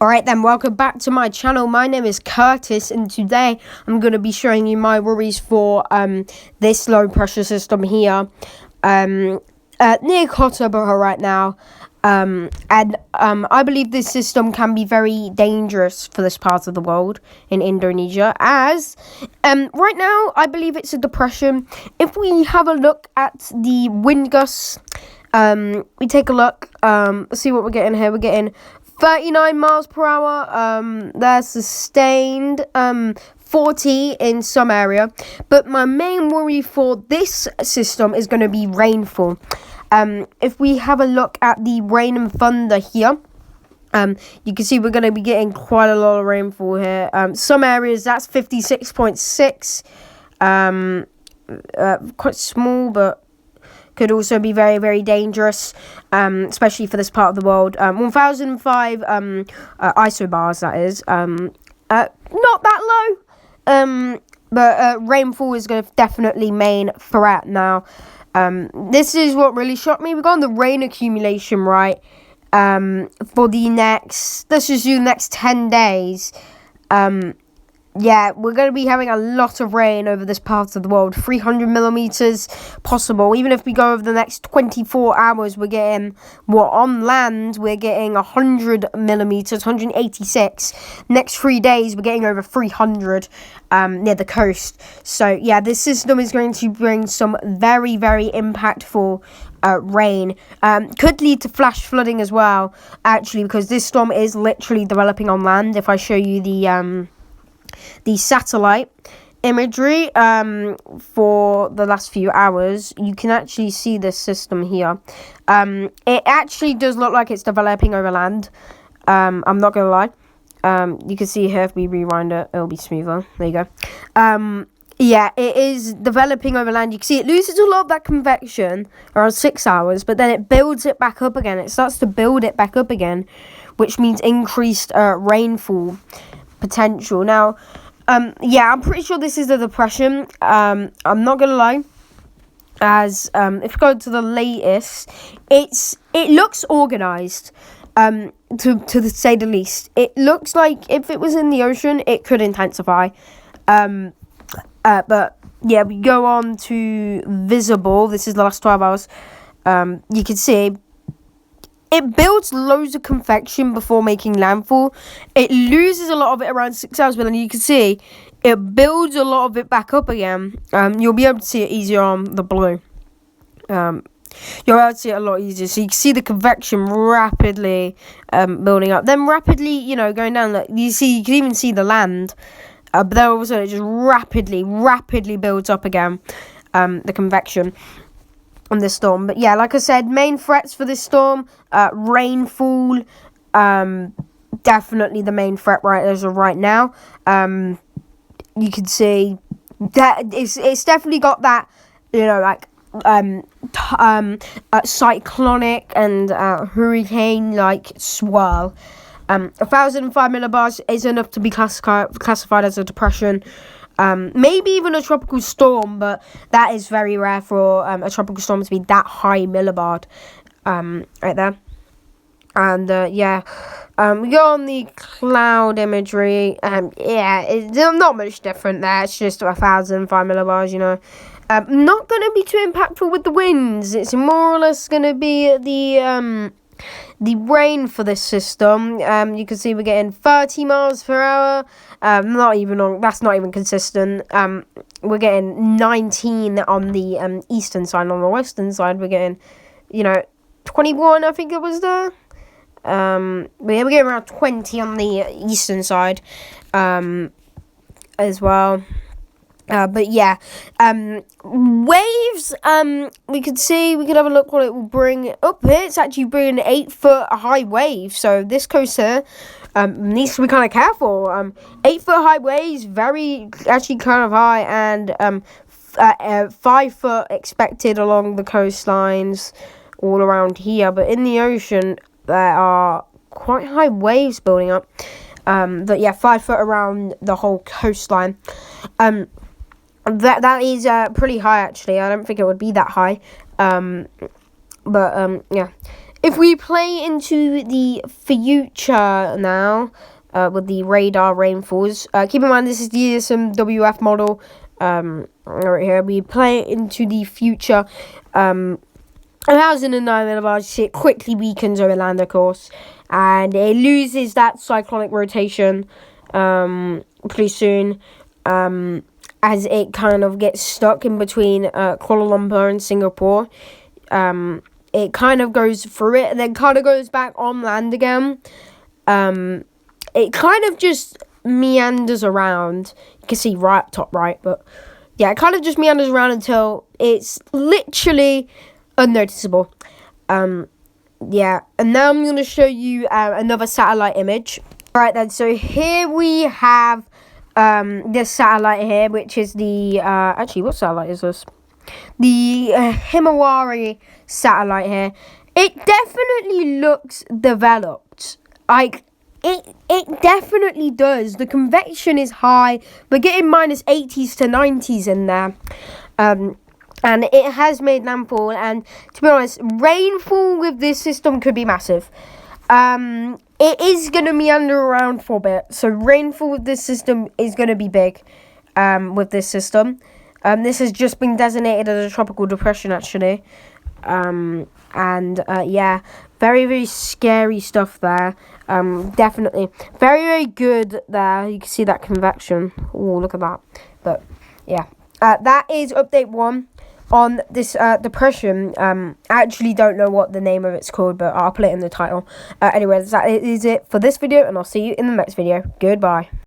Alright then, welcome back to my channel. My name is Curtis, and today I'm going to be showing you my worries for this low pressure system here near Kota right now. I believe this system can be very dangerous for this part of the world in Indonesia, as right now I believe it's a depression. If we have a look at the wind gusts, we take a look, let's see what we're getting here. We're getting 39 miles per hour, they're sustained, 40 in some area. But my main worry for this system is going to be rainfall. If we have a look at the rain and thunder here, you can see we're going to be getting quite a lot of rainfall here. Some areas, that's 56.6, quite small, but could also be very, very dangerous, especially for this part of the world. 1005 isobars, that is. Not that low, but rainfall is going to definitely main threat now. This is what really shocked me. We've got the rain accumulation, right, for the next, let's just do the next 10 days. Yeah, we're going to be having a lot of rain over this part of the world. 300 millimeters possible. Even if we go over the next 24 hours, we're getting, on land, we're getting 100 millimeters, 186. Next 3 days, we're getting over 300 near the coast. So, yeah, this system is going to bring some very, very impactful rain. Could lead to flash flooding as well, actually, because this storm is literally developing on land. If I show you the satellite imagery for the last few hours, you can actually see this system here. It actually does look like it's developing over land. I'm not gonna lie. You can see here, if we rewind it, it'll be smoother. There you go. Yeah, it is developing over land. You can see it loses a lot of that convection around 6 hours, but then it builds it back up again. It starts to build it back up again, which means increased rainfall potential. Now, yeah, I'm pretty sure this is a depression. I'm not gonna lie, as if you go to the latest, it looks organized, to say the least. It looks like if it was in the ocean, it could intensify. But yeah, we go on to visible. This is the last 12 hours. You can see it builds loads of convection before making landfall. It loses a lot of it around 6 hours, but then you can see it builds a lot of it back up again. You'll be able to see it easier on the blue. You'll be able to see it a lot easier. So you can see the convection rapidly building up. Then rapidly, going down. Like, you can even see the land. But then all of a sudden it just rapidly builds up again, the convection on this storm. But yeah, like I said, main threats for this storm, rainfall, definitely the main threat as of right now. You can see that it's definitely got that, cyclonic and hurricane like swirl. 1005 millibars is enough to be classified as a depression. Maybe even a tropical storm, but that is very rare for a tropical storm to be that high millibar, right there. And yeah, we go on the cloud imagery. Yeah, it's not much different there. It's just 1005 millibars, not going to be too impactful with the winds. It's more or less going to be the rain for this system. You can see we're getting 30 miles per hour. That's not even consistent. We're getting 19 on the eastern side. On the western side, we're getting, 21, I think it was there. But yeah, we're getting around 20 on the eastern side, as well. But yeah, waves, we could have a look what it will bring up here. It's actually bringing 8-foot high waves. So this coast here, needs to be kind of careful. 8-foot high waves, actually kind of high, and 5 foot expected along the coastlines all around here. But in the ocean, there are quite high waves building up. But yeah, 5 foot around the whole coastline. That is pretty high, actually. I don't think it would be that high. But yeah, if we play into the future now, with the radar rainfalls, keep in mind this is the ESMWF model, right here. We play into the future, 1009 millibarge, it quickly weakens over land, of course, and it loses that cyclonic rotation, pretty soon, as it kind of gets stuck in between Kuala Lumpur and Singapore. It kind of goes through it and then kind of goes back on land again. It kind of just meanders around. You can see right up top right, but yeah, it kind of just meanders around until it's literally unnoticeable. Yeah, and now I'm going to show you another satellite image. Right then, so here we have this satellite here, which is the actually, what satellite is this? The Himawari satellite here. It definitely looks developed. Like, it definitely does. The convection is high. We're getting minus 80s to 90s in there. And it has made landfall. And to be honest, rainfall with this system could be massive. It is going to meander around for a bit. So rainfall with this system is going to be big with this system. This has just been designated as a tropical depression, actually. Yeah, very, very scary stuff there. Definitely. Very, very good there. You can see that convection. Oh, look at that. But, yeah. That is update 1 on this depression. I actually don't know what the name of it's called, but I'll put it in the title. Anyways, that is it for this video, and I'll see you in the next video. Goodbye.